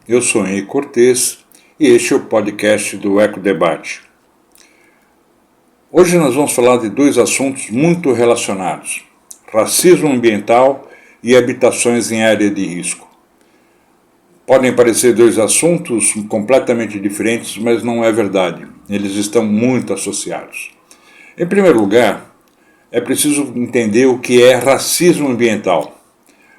eu sou Henrique Cortes e este é o podcast do Ecodebate. Hoje nós vamos falar de dois assuntos muito relacionados: racismo ambiental e habitações em área de risco. Podem parecer dois assuntos completamente diferentes, mas não é verdade. Eles estão muito associados. Em primeiro lugar, é preciso entender o que é racismo ambiental.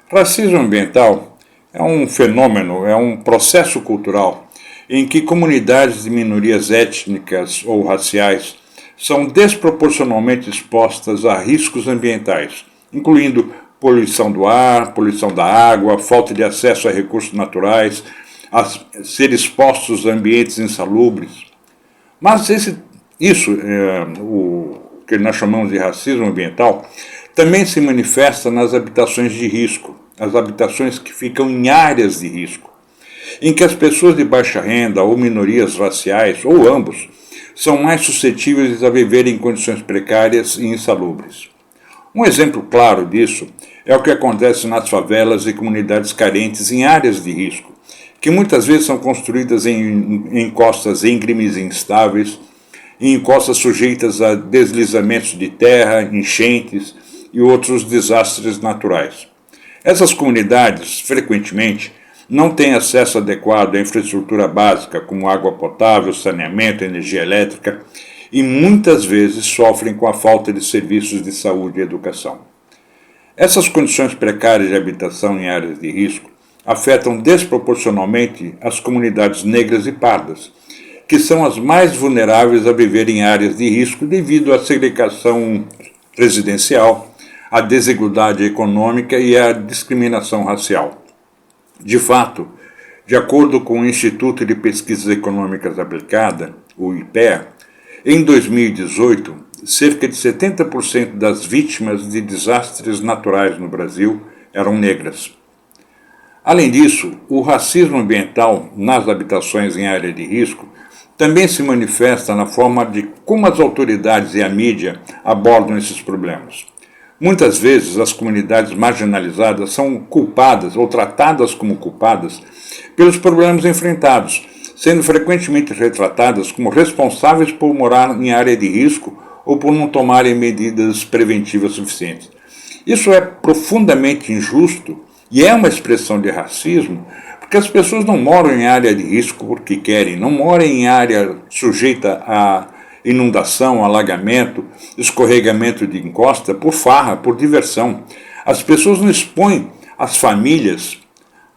Racismo ambiental é um fenômeno, é um processo cultural em que comunidades de minorias étnicas ou raciais são desproporcionalmente expostas a riscos ambientais, incluindo poluição do ar, poluição da água, falta de acesso a recursos naturais, a ser expostos a ambientes insalubres. Mas o que nós chamamos de racismo ambiental, também se manifesta nas habitações de risco, as habitações que ficam em áreas de risco, em que as pessoas de baixa renda ou minorias raciais, ou ambos, são mais suscetíveis a viver em condições precárias e insalubres. Um exemplo claro disso é o que acontece nas favelas e comunidades carentes em áreas de risco, que muitas vezes são construídas em costas íngremes e instáveis, em encostas sujeitas a deslizamentos de terra, enchentes e outros desastres naturais. Essas comunidades, frequentemente, não têm acesso adequado à infraestrutura básica, como água potável, saneamento, energia elétrica, e muitas vezes sofrem com a falta de serviços de saúde e educação. Essas condições precárias de habitação em áreas de risco afetam desproporcionalmente as comunidades negras e pardas, que são as mais vulneráveis a viver em áreas de risco devido à segregação residencial, à desigualdade econômica e à discriminação racial. De fato, de acordo com o Instituto de Pesquisas Econômicas Aplicada, o IPEA, em 2018, cerca de 70% das vítimas de desastres naturais no Brasil eram negras. Além disso, o racismo ambiental nas habitações em área de risco também se manifesta na forma de como as autoridades e a mídia abordam esses problemas. Muitas vezes as comunidades marginalizadas são culpadas ou tratadas como culpadas pelos problemas enfrentados, sendo frequentemente retratadas como responsáveis por morar em área de risco ou por não tomarem medidas preventivas suficientes. Isso é profundamente injusto e é uma expressão de racismo, porque as pessoas não moram em área de risco porque querem, não moram em área sujeita a inundação, alagamento, escorregamento de encosta por farra, por diversão. As pessoas não expõem as famílias,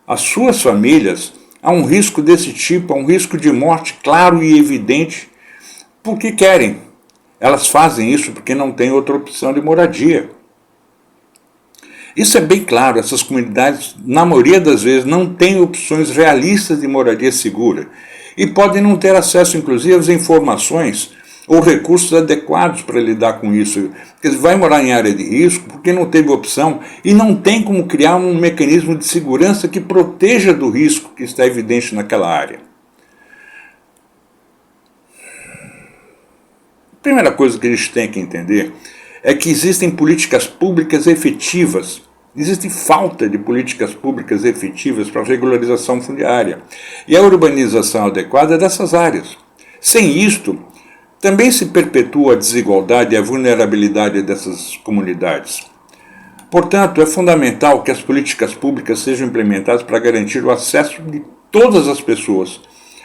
as suas famílias, a um risco desse tipo, a um risco de morte claro e evidente, porque querem. Elas fazem isso porque não têm outra opção de moradia. Isso é bem claro, essas comunidades, na maioria das vezes, não têm opções realistas de moradia segura e podem não ter acesso, inclusive, às informações ou recursos adequados para lidar com isso. Porque vai morar em área de risco porque não teve opção e não tem como criar um mecanismo de segurança que proteja do risco que está evidente naquela área. A primeira coisa que a gente tem que entender é que existem políticas públicas efetivas, existe falta de políticas públicas efetivas para a regularização fundiária e a urbanização adequada dessas áreas. Sem isto, também se perpetua a desigualdade e a vulnerabilidade dessas comunidades. Portanto, é fundamental que as políticas públicas sejam implementadas para garantir o acesso de todas as pessoas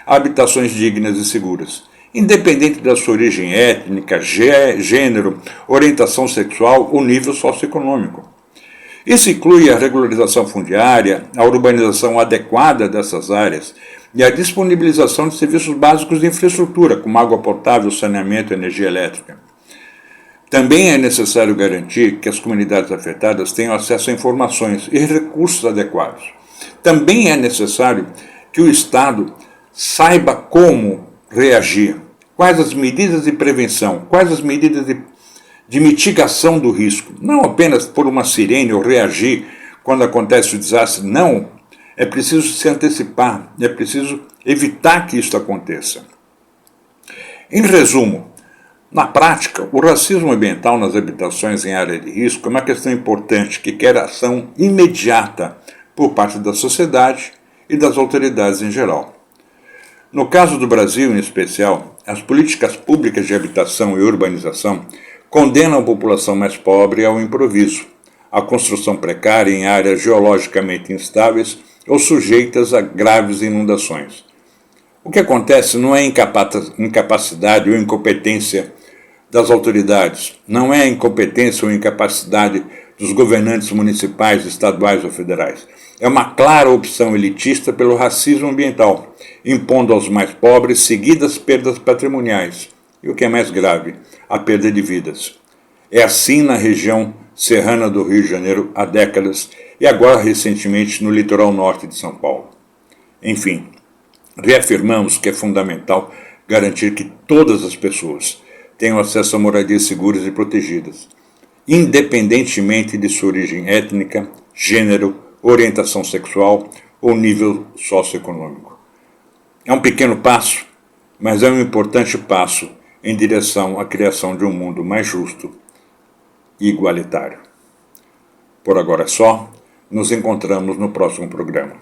a habitações dignas e seguras, independente da sua origem étnica, gênero, orientação sexual ou nível socioeconômico. Isso inclui a regularização fundiária, a urbanização adequada dessas áreas e a disponibilização de serviços básicos de infraestrutura, como água potável, saneamento e energia elétrica. Também é necessário garantir que as comunidades afetadas tenham acesso a informações e recursos adequados. Também é necessário que o Estado saiba como reagir, quais as medidas de prevenção, quais as medidas de mitigação do risco, não apenas por uma sirene ou reagir quando acontece o desastre, não, é preciso se antecipar, é preciso evitar que isso aconteça. Em resumo, na prática, o racismo ambiental nas habitações em área de risco é uma questão importante que quer ação imediata por parte da sociedade e das autoridades em geral. No caso do Brasil, em especial, as políticas públicas de habitação e urbanização condenam a população mais pobre ao improviso, à construção precária em áreas geologicamente instáveis ou sujeitas a graves inundações. O que acontece não é incapacidade ou incompetência das autoridades, não é a incompetência ou incapacidade dos governantes municipais, estaduais ou federais. É uma clara opção elitista pelo racismo ambiental, impondo aos mais pobres seguidas perdas patrimoniais e, o que é mais grave, a perda de vidas. É assim na região serrana do Rio de Janeiro há décadas e agora recentemente no litoral norte de São Paulo. Enfim, reafirmamos que é fundamental garantir que todas as pessoas tenham acesso a moradias seguras e protegidas, independentemente de sua origem étnica, gênero, orientação sexual ou nível socioeconômico. É um pequeno passo, mas é um importante passo em direção à criação de um mundo mais justo e igualitário. Por agora é só, nos encontramos no próximo programa.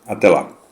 Até lá!